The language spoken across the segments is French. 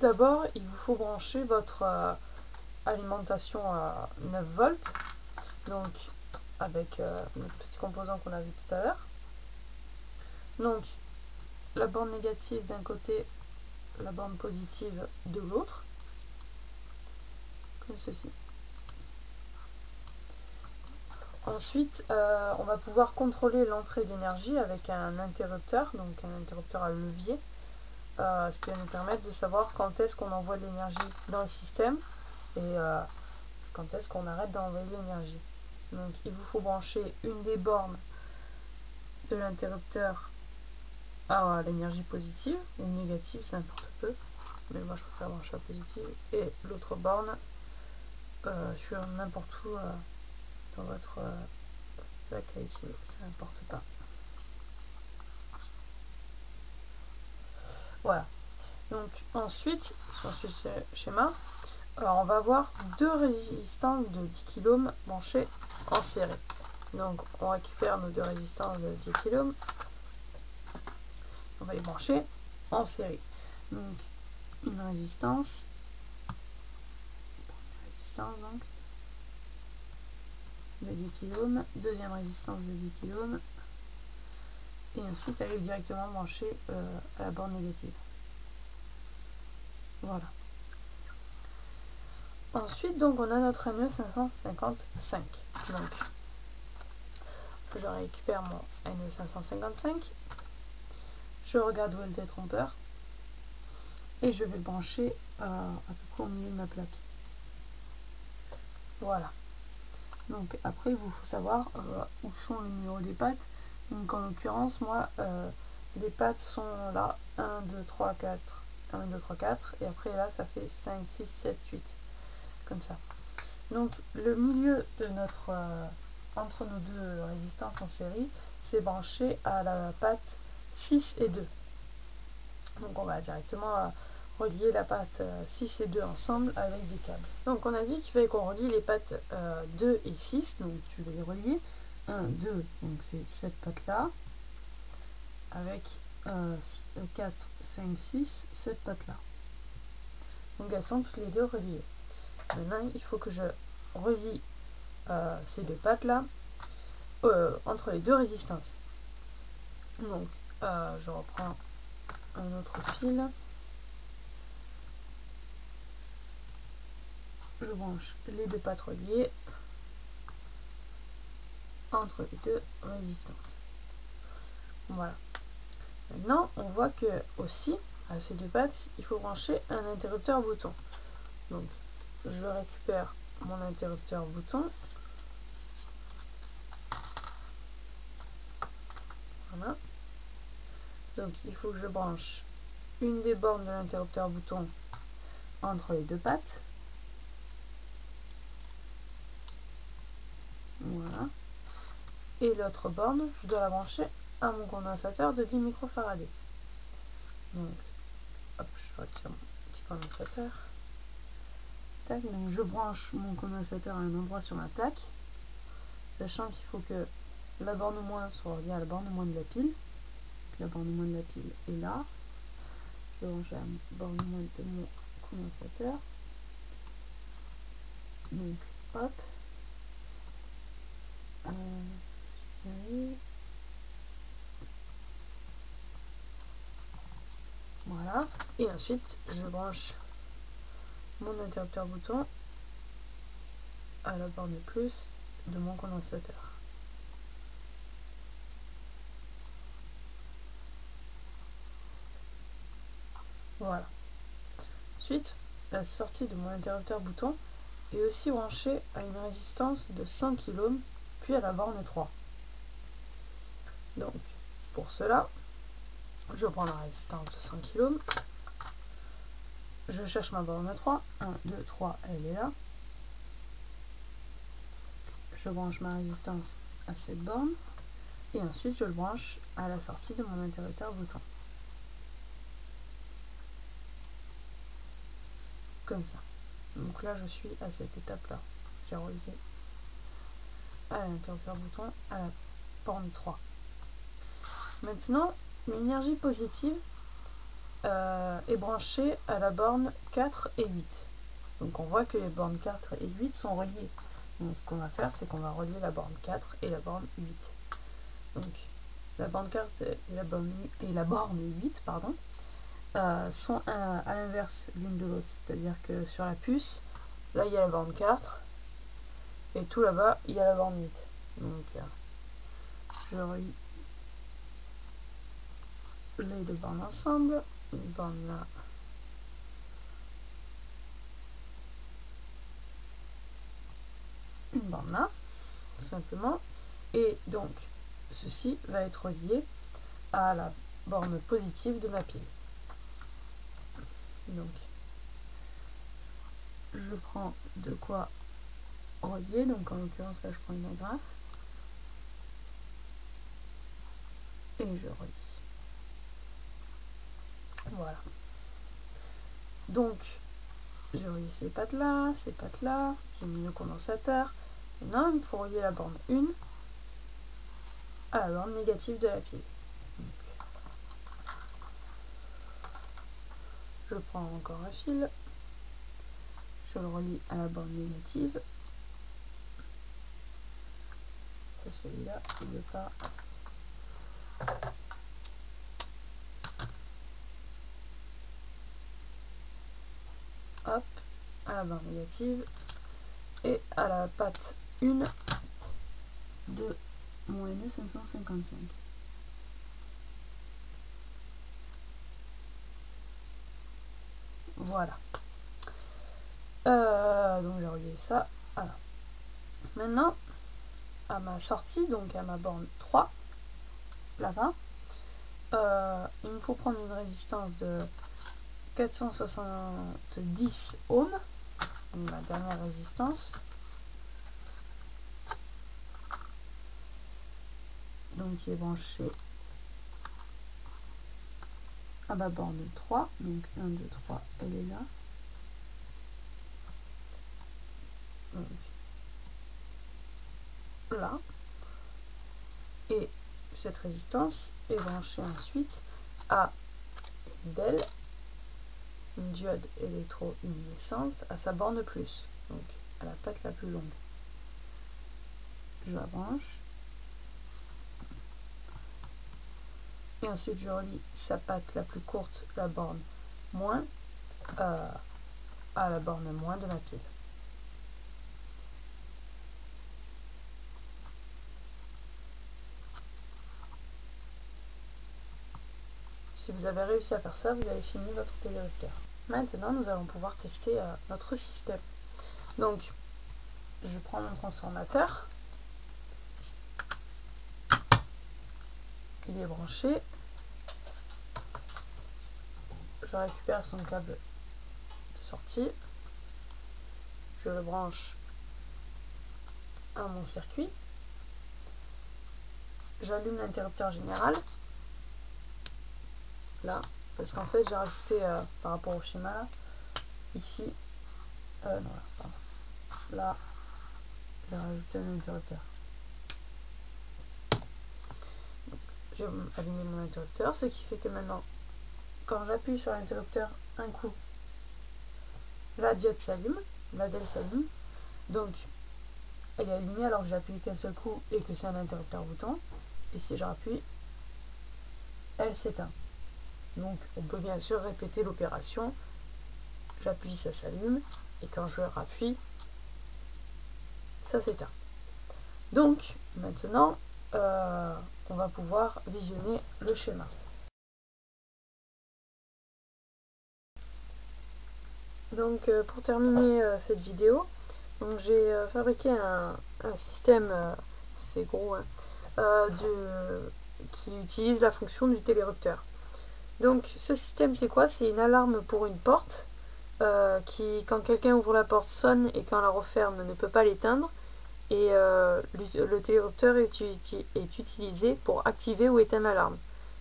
d'abord, il vous faut brancher votre alimentation à 9 volts, donc avec notre petit composant qu'on a vu tout à l'heure. Donc la borne négative d'un côté, la borne positive de l'autre, comme ceci. Ensuite, on va pouvoir contrôler l'entrée d'énergie avec un interrupteur, donc un interrupteur à levier, ce qui va nous permettre de savoir quand est-ce qu'on envoie de l'énergie dans le système et quand est-ce qu'on arrête d'envoyer de l'énergie. Donc il vous faut brancher une des bornes de l'interrupteur à l'énergie positive ou négative, ça importe peu, mais moi je préfère brancher à positive, et l'autre borne sur n'importe où dans votre plaque à ici, ça n'importe pas. Voilà. Donc ensuite, sur ce schéma, on va avoir deux résistances de 10 kΩ branchées en série. Donc on récupère nos deux résistances de 10 kΩ, on va les brancher en série. Donc une résistance donc, de 10 kΩ, deuxième résistance de 10 kΩ, et ensuite elle est directement branchée à la borne négative. Voilà. Ensuite, donc, on a notre NE555. Donc, je récupère mon NE555, je regarde où est le détrompeur, et je vais le brancher à peu près au milieu de ma plaque. Voilà. Donc, après, il vous faut savoir où sont les numéros des pattes. Donc, en l'occurrence, moi, les pattes sont là, 1, 2, 3, 4, 1, 2, 3, 4, et après, là, ça fait 5, 6, 7, 8. Comme ça. Donc le milieu de notre entre nos deux résistances en série, c'est branché à la patte 6 et 2. Donc on va directement relier la patte 6 et 2 ensemble avec des câbles. Donc on a dit qu'il fallait qu'on relie les pattes 2 et 6, donc tu vas les relier. 1, 2, donc c'est cette patte là, avec 4, 5, 6, cette patte là. Donc elles sont toutes les deux reliées. Maintenant, il faut que je relie ces deux pattes là entre les deux résistances. Donc, je reprends un autre fil. Je branche les deux pattes reliées entre les deux résistances. Voilà. Maintenant, on voit que aussi, à ces deux pattes, il faut brancher un interrupteur bouton. Donc, je récupère mon interrupteur bouton. Voilà. Donc, il faut que je branche une des bornes de l'interrupteur bouton entre les deux pattes. Voilà. Et l'autre borne, je dois la brancher à mon condensateur de 10 microfarads. Donc, hop, je retire mon petit condensateur. Tac, donc je branche mon condensateur à un endroit sur ma plaque, sachant qu'il faut que la borne moins soit reliée à la borne moins de la pile. La borne moins de la pile est là. Je branche à la borne moins de mon condensateur. Donc, hop. Voilà. Et ensuite, je branche mon interrupteur bouton à la borne plus de mon condensateur. Voilà. Ensuite, la sortie de mon interrupteur bouton est aussi branchée à une résistance de 100 kΩ, puis à la borne 3. Donc, pour cela, je prends la résistance de 100 kΩ, je cherche ma borne 3, 1, 2, 3, elle est là. Je branche ma résistance à cette borne, et ensuite je le branche à la sortie de mon interrupteur bouton. Comme ça. Donc là, je suis à cette étape-là. J'ai relié à l'interrupteur bouton à la borne 3. Maintenant, l'énergie positive, est branché à la borne 4 et 8. Donc on voit que les bornes 4 et 8 sont reliées. Donc ce qu'on va faire, c'est qu'on va relier la borne 4 et la borne 8. Donc la borne 4 et la borne 8 pardon, sont à l'inverse l'une de l'autre. C'est-à-dire que sur la puce, là il y a la borne 4 et tout là-bas il y a la borne 8. Donc je relie les deux bornes ensemble. Une borne là. Une borne là, tout simplement. Et donc ceci va être relié à la borne positive de ma pile. Donc je prends de quoi relier, donc en l'occurrence là je prends une agrafe et je relie. Voilà. Donc j'ai relié ces pattes là, j'ai mis le condensateur. Maintenant il me faut relier la borne 1 à la borne négative de la pile. Donc, je prends encore un fil, je le relie à la borne négative. Celui-là, il ne veut pas. Hop, à la borne négative et à la patte 1 de mon NE 555. Voilà. Donc j'ai relié ça. Voilà. Maintenant, à ma sortie, donc à ma borne 3, là-bas, il me faut prendre une résistance de 470 ohms, ma dernière résistance. Donc qui est branchée à ma borne 3. Donc 1, 2, 3, elle est là. Donc là. Et cette résistance est branchée ensuite à une DEL, une diode électroluminescente, à sa borne plus, donc à la patte la plus longue. Je la branche. Et ensuite je relie sa patte la plus courte, la borne moins, à la borne moins de ma pile. Si vous avez réussi à faire ça, vous avez fini votre télérupteur. Maintenant, nous allons pouvoir tester notre système. Donc, je prends mon transformateur. Il est branché. Je récupère son câble de sortie. Je le branche à mon circuit. J'allume l'interrupteur général. Là, parce qu'en fait, j'ai rajouté par rapport au schéma là, ici, non, là, pardon. Là, j'ai rajouté un interrupteur. J'ai allumé mon interrupteur, ce qui fait que maintenant, quand j'appuie sur l'interrupteur un coup, la diode s'allume, la DEL s'allume, donc elle est allumée alors que j'ai appuyé qu'un seul coup et que c'est un interrupteur bouton, et si je rappuie, elle s'éteint. Donc on peut bien sûr répéter l'opération, j'appuie, ça s'allume, et quand je rappuie, ça s'éteint. Donc maintenant, on va pouvoir visionner le schéma. Donc pour terminer cette vidéo, j'ai fabriqué un système, c'est gros, hein, qui utilise la fonction du télérupteur. Donc ce système c'est quoi? C'est une alarme pour une porte qui, quand quelqu'un ouvre la porte, sonne et quand la referme ne peut pas l'éteindre. Et le télérupteur est utilisé pour activer ou éteindre l'alarme.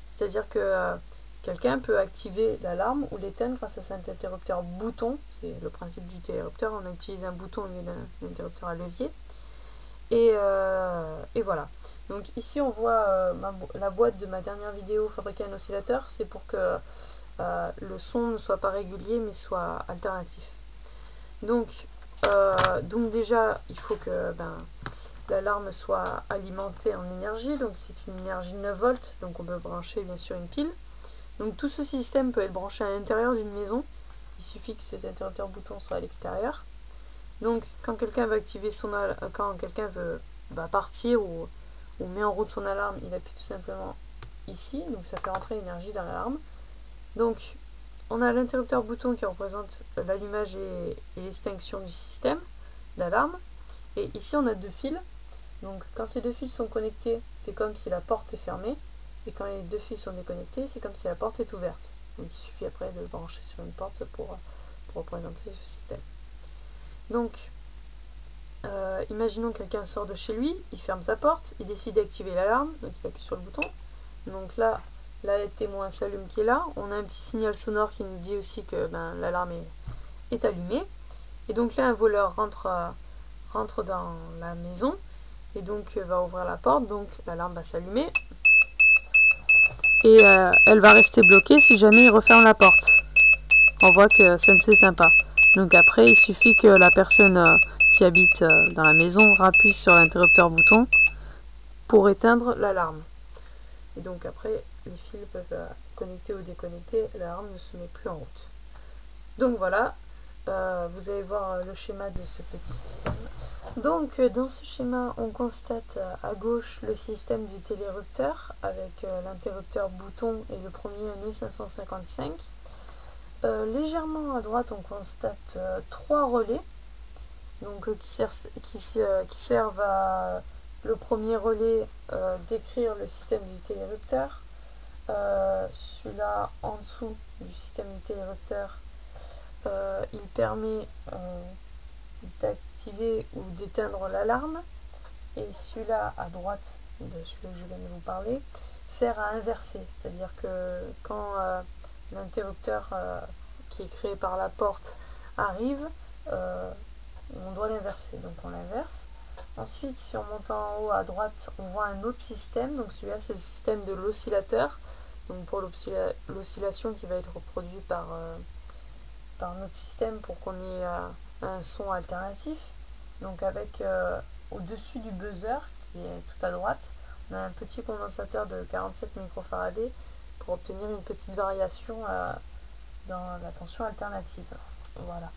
C'est-à-dire que quelqu'un peut activer l'alarme ou l'éteindre grâce à cet interrupteur bouton. C'est le principe du télérupteur, on utilise un bouton au lieu d'un interrupteur à levier. Et voilà. Donc ici on voit la boîte de ma dernière vidéo fabriquer un oscillateur. C'est pour que le son ne soit pas régulier mais soit alternatif. Donc déjà, il faut que l'alarme soit alimentée en énergie, donc c'est une énergie 9 volts, donc on peut brancher bien sûr une pile. Donc tout ce système peut être branché à l'intérieur d'une maison, il suffit que cet interrupteur bouton soit à l'extérieur. Donc quand quelqu'un veut activer quand quelqu'un veut partir ou met en route son alarme, il appuie tout simplement ici, donc ça fait rentrer l'énergie dans l'alarme. Donc on a l'interrupteur bouton qui représente l'allumage et l'extinction du système d'alarme. Et ici on a 2 fils. Donc quand ces 2 fils sont connectés, c'est comme si la porte est fermée. Et quand les 2 fils sont déconnectés, c'est comme si la porte est ouverte. Donc il suffit après de brancher sur une porte pour représenter ce système. Donc imaginons que quelqu'un sort de chez lui, il ferme sa porte, il décide d'activer l'alarme, donc il appuie sur le bouton. Donc là, la LED témoin s'allume qui est là. On a un petit signal sonore qui nous dit aussi que l'alarme est allumée. Et donc là, un voleur rentre dans la maison et donc va ouvrir la porte. Donc l'alarme va s'allumer. Et elle va rester bloquée si jamais il referme la porte. On voit que ça ne s'éteint pas. Donc après, il suffit que la personne qui habite dans la maison appuie sur l'interrupteur bouton pour éteindre l'alarme. Et donc après, les fils peuvent connecter ou déconnecter, l'alarme ne se met plus en route. Donc voilà, vous allez voir le schéma de ce petit système. Donc dans ce schéma, on constate à gauche le système du télérupteur avec l'interrupteur bouton et le premier nœud 555. Légèrement à droite, on constate 3 relais donc, qui servent à le premier relais décrire le système du télérupteur. Celui-là en dessous du système du télérupteur, il permet d'activer ou d'éteindre l'alarme. Et celui-là à droite de celui que je viens de vous parler sert à inverser, c'est-à-dire que quand l'interrupteur qui est créé par la porte arrive, on doit l'inverser, donc on l'inverse. Ensuite, si on monte en haut à droite, on voit un autre système, donc celui-là c'est le système de l'oscillateur, donc pour l'oscillation qui va être reproduite par notre système pour qu'on ait un son alternatif. Donc avec au-dessus du buzzer qui est tout à droite, on a un petit condensateur de 47 microfarad pour obtenir une petite variation dans la tension alternative. Voilà.